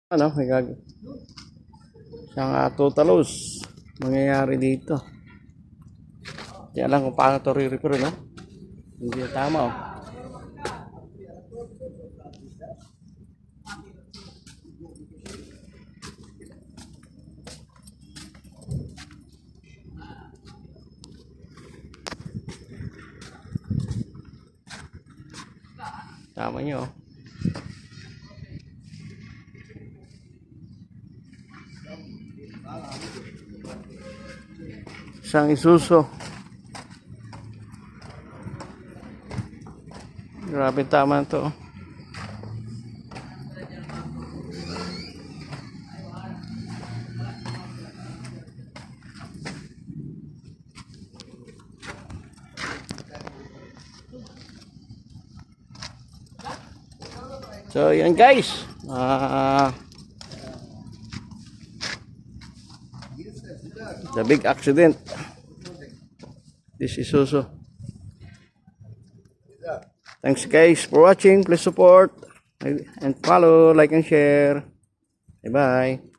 Ano, may siyang total loss mangyayari dito. Hindi alam kung paano ito re-repair, no? Hindi na tama, oh. Tama nyo, oh. Isang Isuzu. Grabe, tama to, oh. So yan guys, the big accident. This is Isuzu. Thanks guys for watching. Please support and follow, like and share. Bye bye.